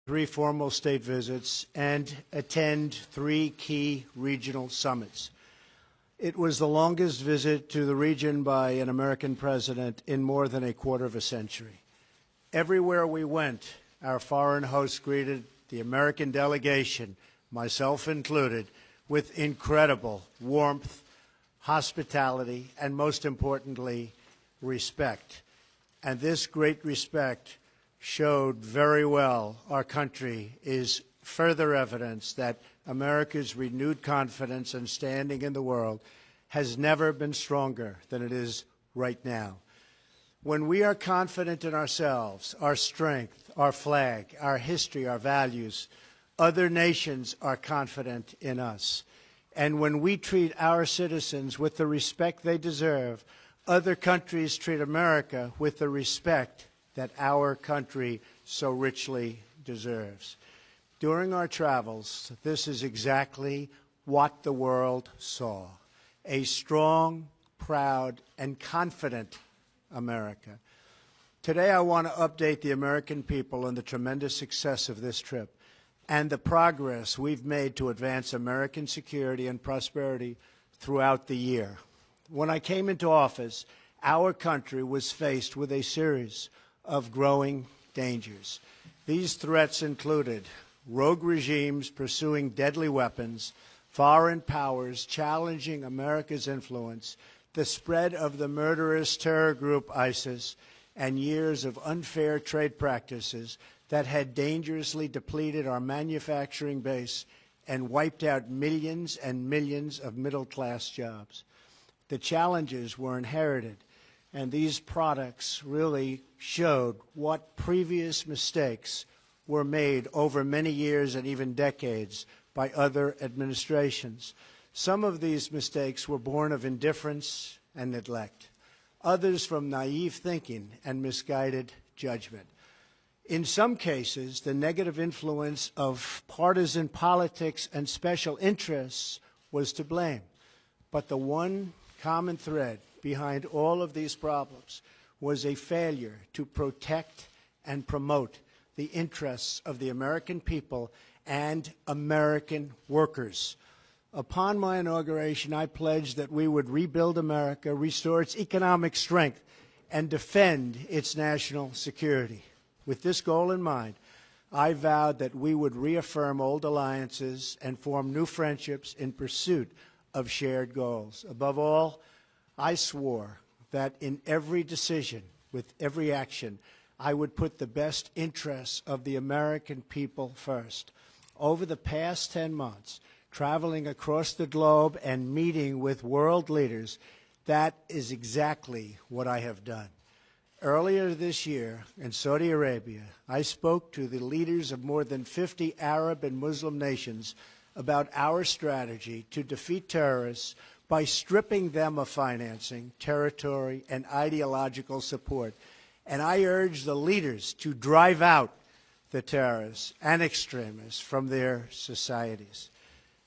3 formal state visits, and attend 3 key regional summits. It was the longest visit to the region by an American president in more than a quarter of a century. Everywhere we went, our foreign hosts greeted the American delegation, myself included, with incredible warmth, hospitality, and most importantly, respect. And this great respect showed very well our country is further evidence that America's renewed confidence and standing in the world has never been stronger than it is right now. When we are confident in ourselves, our strength, our flag, our history, our values, other nations are confident in us. And when we treat our citizens with the respect they deserve, other countries treat America with the respect that our country so richly deserves. During our travels, this is exactly what the world saw: a strong, proud, and confident America. Today, I want to update the American people on the tremendous success of this trip and the progress we've made to advance American security and prosperity throughout the year. When I came into office, our country was faced with a series of growing dangers. These threats included rogue regimes pursuing deadly weapons, foreign powers challenging America's influence, the spread of the murderous terror group ISIS, and years of unfair trade practices that had dangerously depleted our manufacturing base and wiped out millions and millions of middle-class jobs. The challenges were inherited, and these products really showed what previous mistakes were made over many years and even decades by other administrations. Some of these mistakes were born of indifference and neglect, others from naive thinking and misguided judgment. In some cases, the negative influence of partisan politics and special interests was to blame. But the one common thread behind all of these problems was a failure to protect and promote the interests of the American people and American workers. Upon my inauguration, I pledged that we would rebuild America, restore its economic strength, and defend its national security. With this goal in mind, I vowed that we would reaffirm old alliances and form new friendships in pursuit of shared goals. Above all, I swore that in every decision, with every action, I would put the best interests of the American people first. Over the past 10 months, traveling across the globe and meeting with world leaders, that is exactly what I have done. Earlier this year in Saudi Arabia, I spoke to the leaders of more than 50 Arab and Muslim nations about our strategy to defeat terrorists by stripping them of financing, territory, and ideological support. And I urge the leaders to drive out the terrorists and extremists from their societies.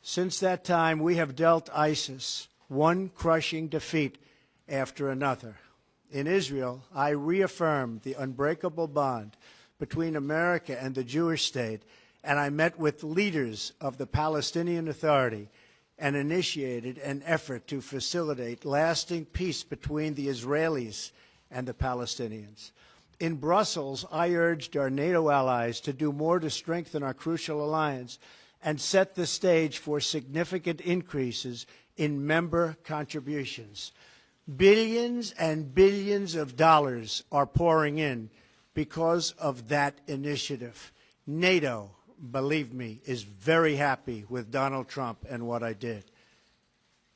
Since that time, we have dealt ISIS one crushing defeat after another. In Israel, I reaffirmed the unbreakable bond between America and the Jewish state, and I met with leaders of the Palestinian Authority and initiated an effort to facilitate lasting peace between the Israelis and the Palestinians. In Brussels, I urged our NATO allies to do more to strengthen our crucial alliance and set the stage for significant increases in member contributions. Billions and billions of dollars are pouring in because of that initiative. NATO, believe me, is very happy with Donald Trump and what I did.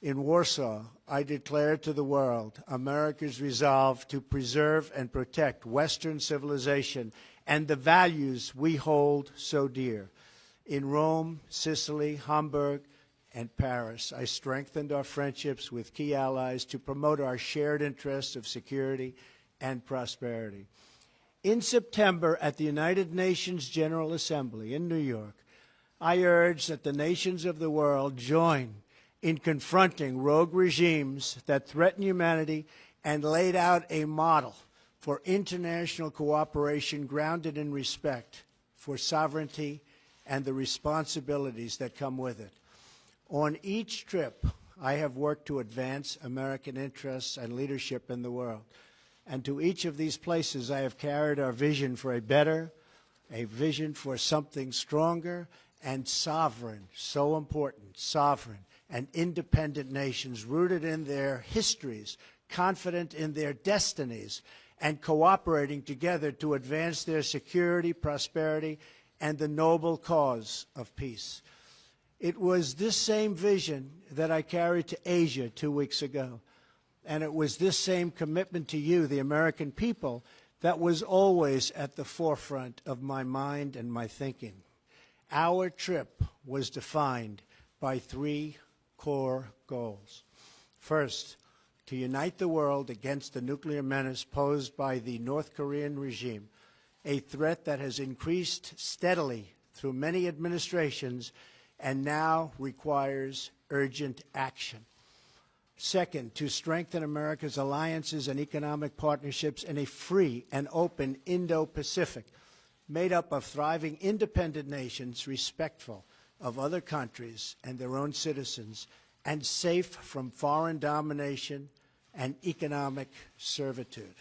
In Warsaw, I declared to the world America's resolve to preserve and protect Western civilization and the values we hold so dear. In Rome, Sicily, Hamburg, and Paris, I strengthened our friendships with key allies to promote our shared interests of security and prosperity. In September, at the United Nations General Assembly in New York, I urged that the nations of the world join in confronting rogue regimes that threaten humanity and laid out a model for international cooperation grounded in respect for sovereignty and the responsibilities that come with it. On each trip, I have worked to advance American interests and leadership in the world. And to each of these places, I have carried our vision for a better, a vision for something stronger and sovereign, so important, sovereign and independent nations rooted in their histories, confident in their destinies, and cooperating together to advance their security, prosperity, and the noble cause of peace. It was this same vision that I carried to Asia 2 weeks ago. And it was this same commitment to you, the American people, that was always at the forefront of my mind and my thinking. Our trip was defined by 3 core goals. First, to unite the world against the nuclear menace posed by the North Korean regime, a threat that has increased steadily through many administrations and now requires urgent action. Second, to strengthen America's alliances and economic partnerships in a free and open Indo-Pacific, made up of thriving independent nations respectful of other countries and their own citizens, and safe from foreign domination and economic servitude.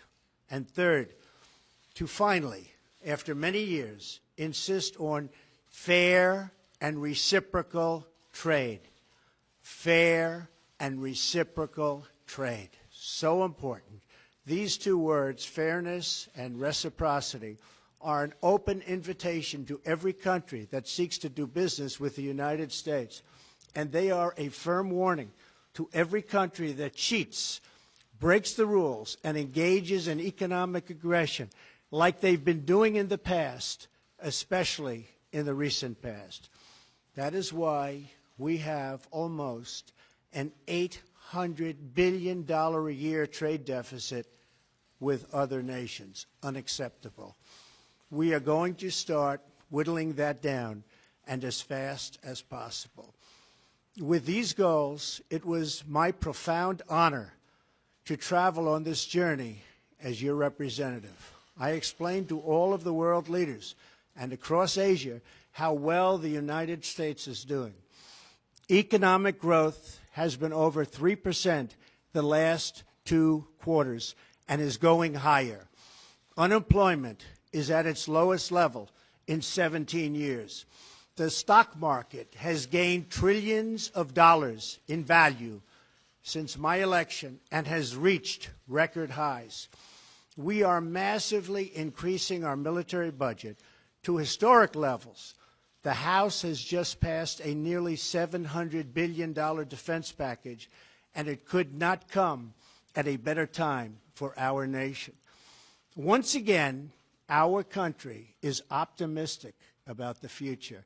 And third, to finally, after many years, insist on fair and reciprocal trade. Fair and reciprocal trade. So important. These 2 words, fairness and reciprocity, are an open invitation to every country that seeks to do business with the United States. And they are a firm warning to every country that cheats, breaks the rules, and engages in economic aggression like they've been doing in the past, especially in the recent past. That is why we have almost an $800 billion a year trade deficit with other nations. Unacceptable. We are going to start whittling that down, and as fast as possible. With these goals, it was my profound honor to travel on this journey as your representative. I explained to all of the world leaders and across Asia how well the United States is doing. Economic growth has been over 3% the last 2 quarters and is going higher. Unemployment is at its lowest level in 17 years. The stock market has gained trillions of dollars in value since my election and has reached record highs. We are massively increasing our military budget to historic levels. The House has just passed a nearly $700 billion defense package, and it could not come at a better time for our nation. Once again, our country is optimistic about the future,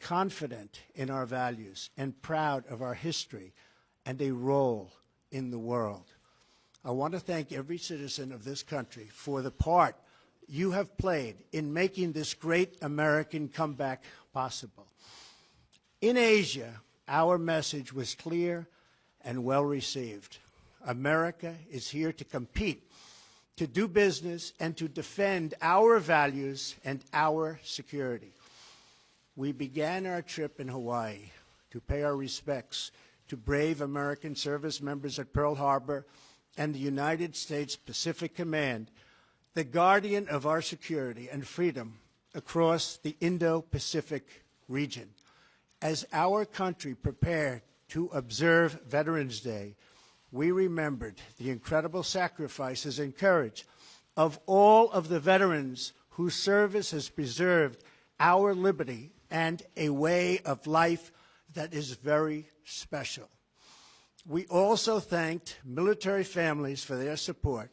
confident in our values, and proud of our history and a role in the world. I want to thank every citizen of this country for the part you have played in making this great American comeback possible. In Asia, our message was clear and well received. America is here to compete, to do business, and to defend our values and our security. We began our trip in Hawaii to pay our respects to brave American service members at Pearl Harbor and the United States Pacific Command, the guardian of our security and freedom across the Indo-Pacific region. As our country prepared to observe Veterans Day, we remembered the incredible sacrifices and courage of all of the veterans whose service has preserved our liberty and a way of life that is very special. We also thanked military families for their support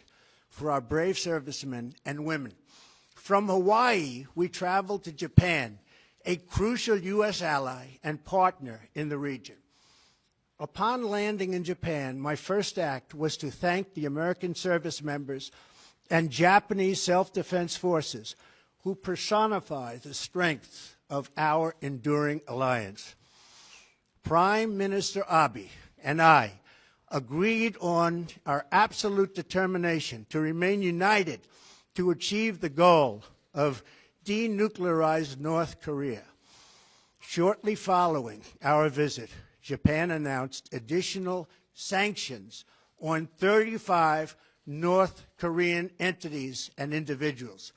for our brave servicemen and women. From Hawaii, we traveled to Japan, a crucial U.S. ally and partner in the region. Upon landing in Japan, my first act was to thank the American service members and Japanese self-defense forces who personify the strength of our enduring alliance. Prime Minister Abe and I agreed on our absolute determination to remain united to achieve the goal of denuclearize North Korea. Shortly following our visit, Japan announced additional sanctions on 35 North Korean entities and individuals.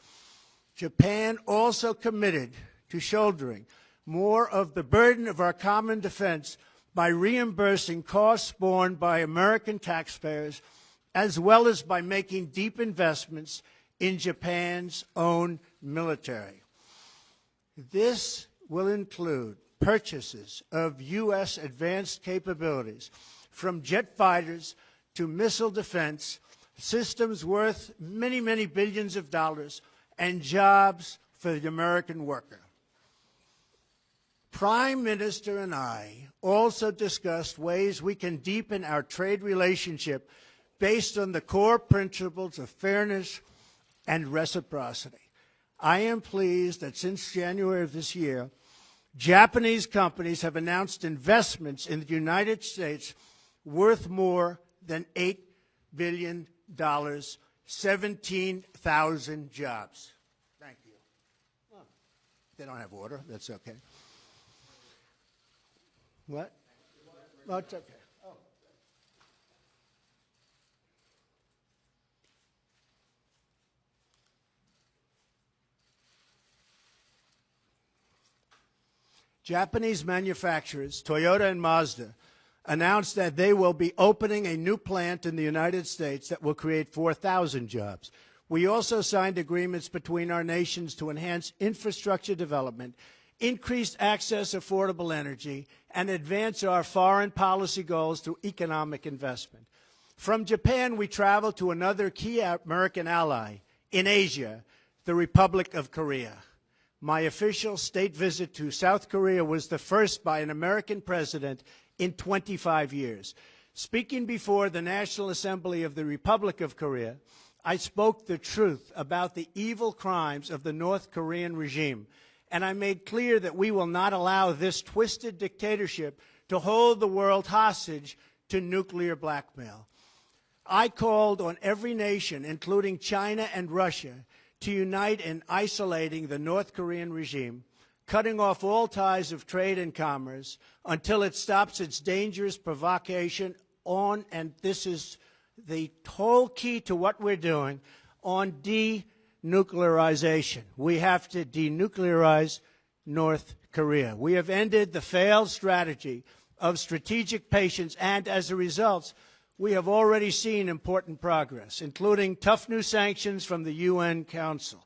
Japan also committed to shouldering more of the burden of our common defense by reimbursing costs borne by American taxpayers, as well as by making deep investments in Japan's own military. This will include purchases of U.S. advanced capabilities, from jet fighters to missile defense, systems worth many, many billions of dollars, and jobs for the American worker. Prime Minister and I also discussed ways we can deepen our trade relationship based on the core principles of fairness and reciprocity. I am pleased that since January of this year, Japanese companies have announced investments in the United States worth more than $8 billion, 17,000 jobs. Thank you. Oh, they don't have water. That's okay. What? Oh, it's okay. Oh. Japanese manufacturers, Toyota and Mazda, announced that they will be opening a new plant in the United States that will create 4,000 jobs. We also signed agreements between our nations to enhance infrastructure development, increase access to affordable energy, and advance our foreign policy goals through economic investment. From Japan, we traveled to another key American ally in Asia, the Republic of Korea. My official state visit to South Korea was the first by an American president in 25 years. Speaking before the National Assembly of the Republic of Korea, I spoke the truth about the evil crimes of the North Korean regime, and I made clear that we will not allow this twisted dictatorship to hold the world hostage to nuclear blackmail. I called on every nation, including China and Russia, to unite in isolating the North Korean regime, cutting off all ties of trade and commerce until it stops its dangerous provocation on, and this is the whole key to what we're doing, on denuclearization. We have to denuclearize North Korea. We have ended the failed strategy of strategic patience, and as a result, we have already seen important progress, including tough new sanctions from the UN Council.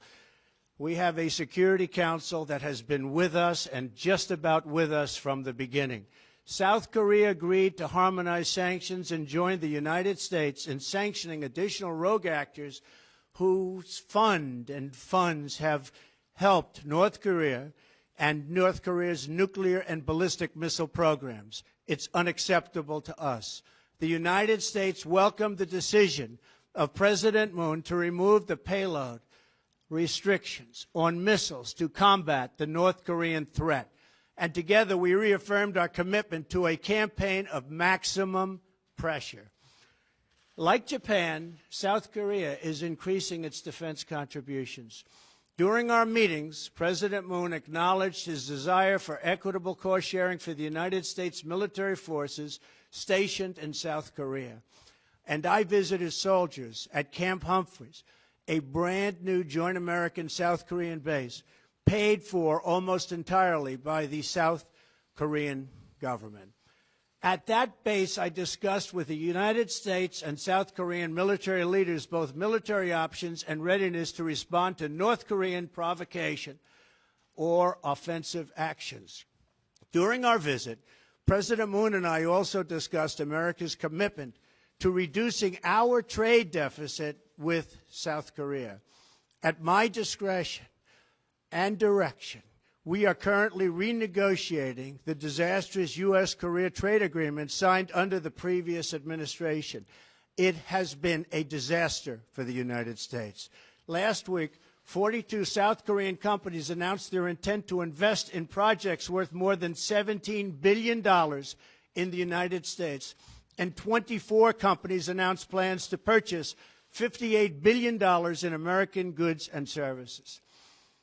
We have a Security Council that has been with us and just about with us from the beginning. South Korea agreed to harmonize sanctions and joined the United States in sanctioning additional rogue actors whose funds have helped North Korea and North Korea's nuclear and ballistic missile programs. It's unacceptable to us. The United States welcomed the decision of President Moon to remove the payload restrictions on missiles to combat the North Korean threat. And together we reaffirmed our commitment to a campaign of maximum pressure. Like Japan, South Korea is increasing its defense contributions. During our meetings, President Moon acknowledged his desire for equitable cost sharing for the United States military forces stationed in South Korea. And I visited soldiers at Camp Humphreys, a brand new joint American-South Korean base, paid for almost entirely by the South Korean government. At that base, I discussed with the United States and South Korean military leaders both military options and readiness to respond to North Korean provocation or offensive actions. During our visit, President Moon and I also discussed America's commitment to reducing our trade deficit with South Korea. At my discretion and direction, we are currently renegotiating the disastrous U.S.-Korea trade agreement signed under the previous administration. It has been a disaster for the United States. Last week, 42 South Korean companies announced their intent to invest in projects worth more than $17 billion in the United States, and 24 companies announced plans to purchase $58 billion in American goods and services.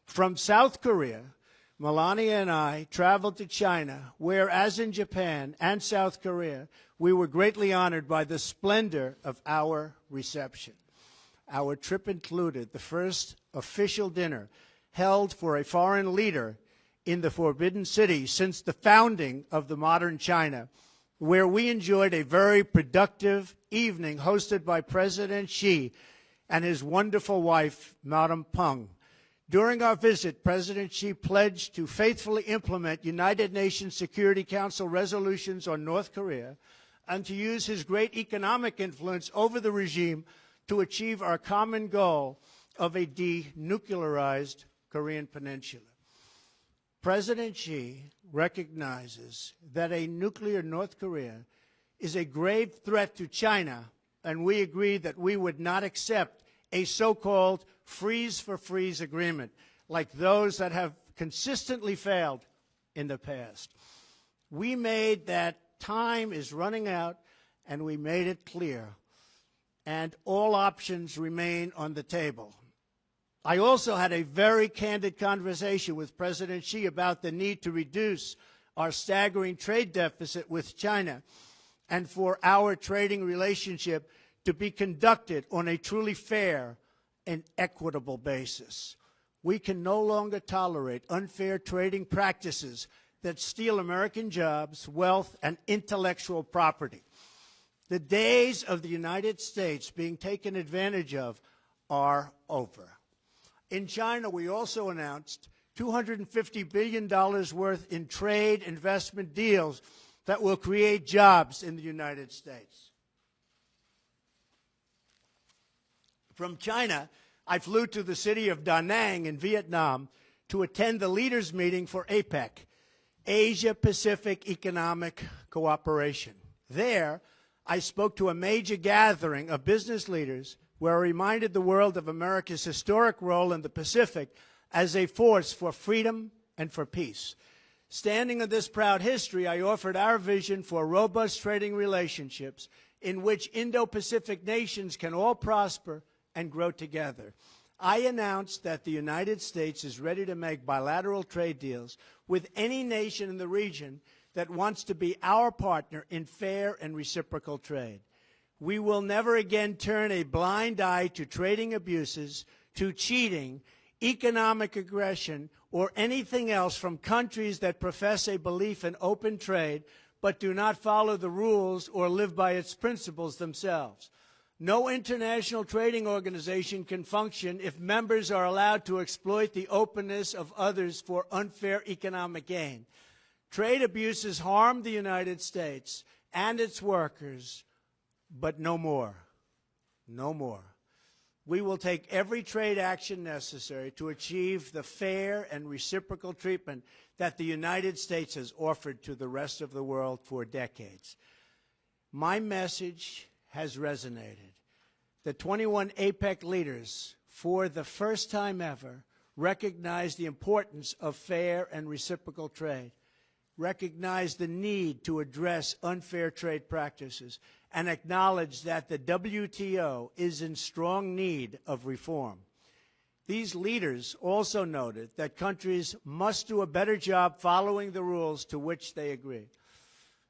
From South Korea, Melania and I traveled to China, where, as in Japan and South Korea, we were greatly honored by the splendor of our reception. Our trip included the first official dinner held for a foreign leader in the Forbidden City since the founding of the modern China, where we enjoyed a very productive evening hosted by President Xi and his wonderful wife, Madame Peng. During our visit, President Xi pledged to faithfully implement United Nations Security Council resolutions on North Korea and to use his great economic influence over the regime to achieve our common goal of a denuclearized Korean Peninsula. President Xi recognizes that a nuclear North Korea is a grave threat to China, and we agree that we would not accept a so-called freeze-for-freeze agreement like those that have consistently failed in the past. We made that time is running out, and we made it clear, and all options remain on the table. I also had a very candid conversation with President Xi about the need to reduce our staggering trade deficit with China and for our trading relationship to be conducted on a truly fair and equitable basis. We can no longer tolerate unfair trading practices that steal American jobs, wealth, and intellectual property. The days of the United States being taken advantage of are over. In China, we also announced $250 billion worth in trade investment deals that will create jobs in the United States. From China, I flew to the city of Da Nang in Vietnam to attend the leaders' meeting for APEC, Asia-Pacific Economic Cooperation. There, I spoke to a major gathering of business leaders where I reminded the world of America's historic role in the Pacific as a force for freedom and for peace. Standing on this proud history, I offered our vision for robust trading relationships in which Indo-Pacific nations can all prosper and grow together. I announced that the United States is ready to make bilateral trade deals with any nation in the region that wants to be our partner in fair and reciprocal trade. We will never again turn a blind eye to trading abuses, to cheating, economic aggression, or anything else from countries that profess a belief in open trade but do not follow the rules or live by its principles themselves. No international trading organization can function if members are allowed to exploit the openness of others for unfair economic gain. Trade abuses harm the United States and its workers, but no more. No more. We will take every trade action necessary to achieve the fair and reciprocal treatment that the United States has offered to the rest of the world for decades. My message has resonated. The 21 APEC leaders, for the first time ever, recognized the importance of fair and reciprocal trade, recognized the need to address unfair trade practices, and acknowledged that the WTO is in strong need of reform. These leaders also noted that countries must do a better job following the rules to which they agree.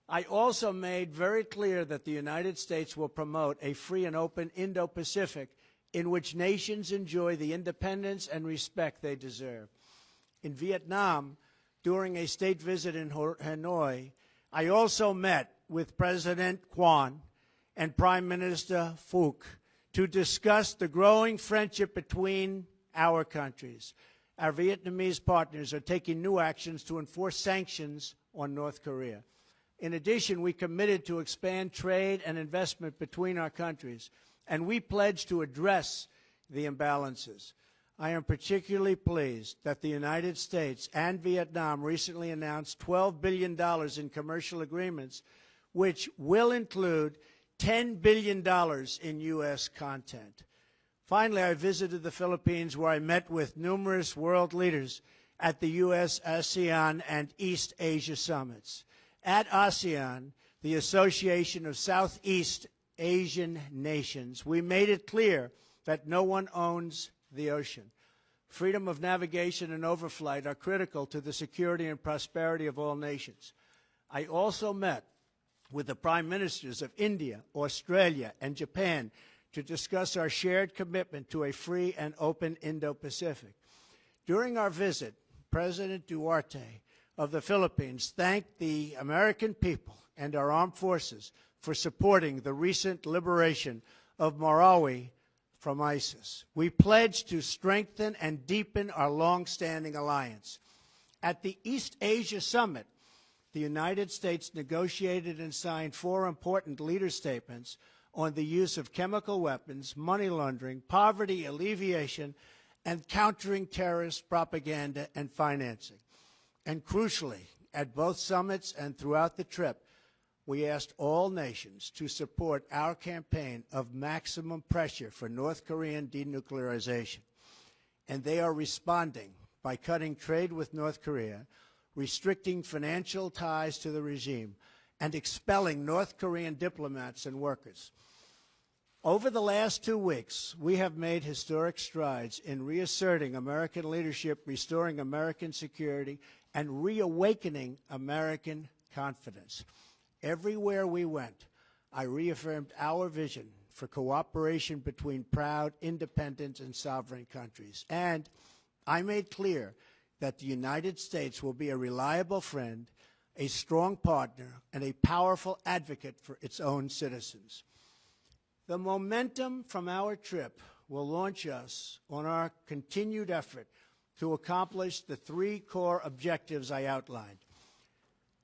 I also made very clear that the United States will promote a free and open Indo-Pacific in which nations enjoy the independence and respect they deserve. In Vietnam, during a state visit in Hanoi, I also met with President Quan and Prime Minister Phuc to discuss the growing friendship between our countries. Our Vietnamese partners are taking new actions to enforce sanctions on North Korea. In addition, we committed to expand trade and investment between our countries, and we pledged to address the imbalances. I am particularly pleased that the United States and Vietnam recently announced $12 billion in commercial agreements, which will include $10 billion in U.S. content. Finally, I visited the Philippines, where I met with numerous world leaders at the U.S., ASEAN, and East Asia summits. At ASEAN, the Association of Southeast Asian Nations, we made it clear that no one owns the ocean. freedom of navigation and overflight are critical to the security and prosperity of all nations. I also met with the prime ministers of India, Australia, and Japan to discuss our shared commitment to a free and open Indo-Pacific. During our visit, President Duarte of the Philippines thanked the American people and our armed forces for supporting the recent liberation of Marawi from ISIS. We pledged to strengthen and deepen our long-standing alliance. At the East Asia Summit, the United States negotiated and signed 4 important leader statements on the use of chemical weapons, money laundering, poverty alleviation, and countering terrorist propaganda and financing. And crucially, at both summits and throughout the trip, we asked all nations to support our campaign of maximum pressure for North Korean denuclearization. And they are responding by cutting trade with North Korea, restricting financial ties to the regime, and expelling North Korean diplomats and workers. Over the last 2 weeks, we have made historic strides in reasserting American leadership, restoring American security, and reawakening American confidence. Everywhere we went, I reaffirmed our vision for cooperation between proud, independent, and sovereign countries. And I made clear that the United States will be a reliable friend, a strong partner, and a powerful advocate for its own citizens. The momentum from our trip will launch us on our continued effort to accomplish the 3 core objectives I outlined: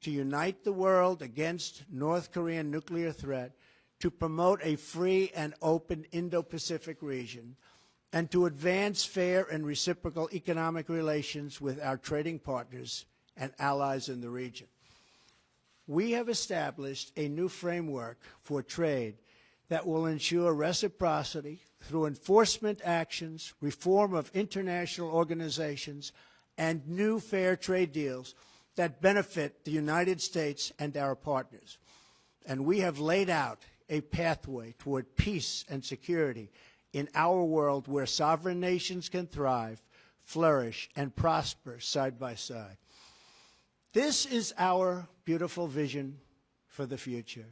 to unite the world against North Korean nuclear threat, to promote a free and open Indo-Pacific region, and to advance fair and reciprocal economic relations with our trading partners and allies in the region. We have established a new framework for trade that will ensure reciprocity through enforcement actions, reform of international organizations, and new fair trade deals that benefit the United States and our partners. And we have laid out a pathway toward peace and security in our world where sovereign nations can thrive, flourish, and prosper side by side. This is our beautiful vision for the future.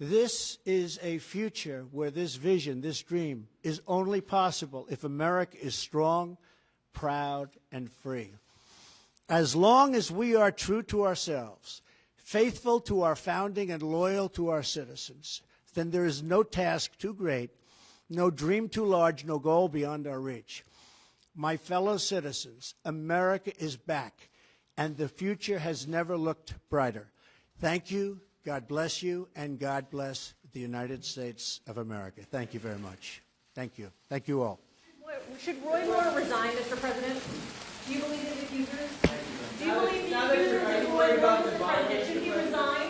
This is a future where this vision, this dream, is only possible if America is strong, proud, and free. As long as we are true to ourselves, faithful to our founding, and loyal to our citizens, then there is no task too great, no dream too large, no goal beyond our reach. My fellow citizens, America is back, and the future has never looked brighter. Thank you, God bless you, and God bless the United States of America. Thank you very much. Thank you. Thank you all. Should Roy Moore resign, Mr. President? Do you believe his accusers? Do you believe the accusers of Roy Moore, Mr. President? Should he resign?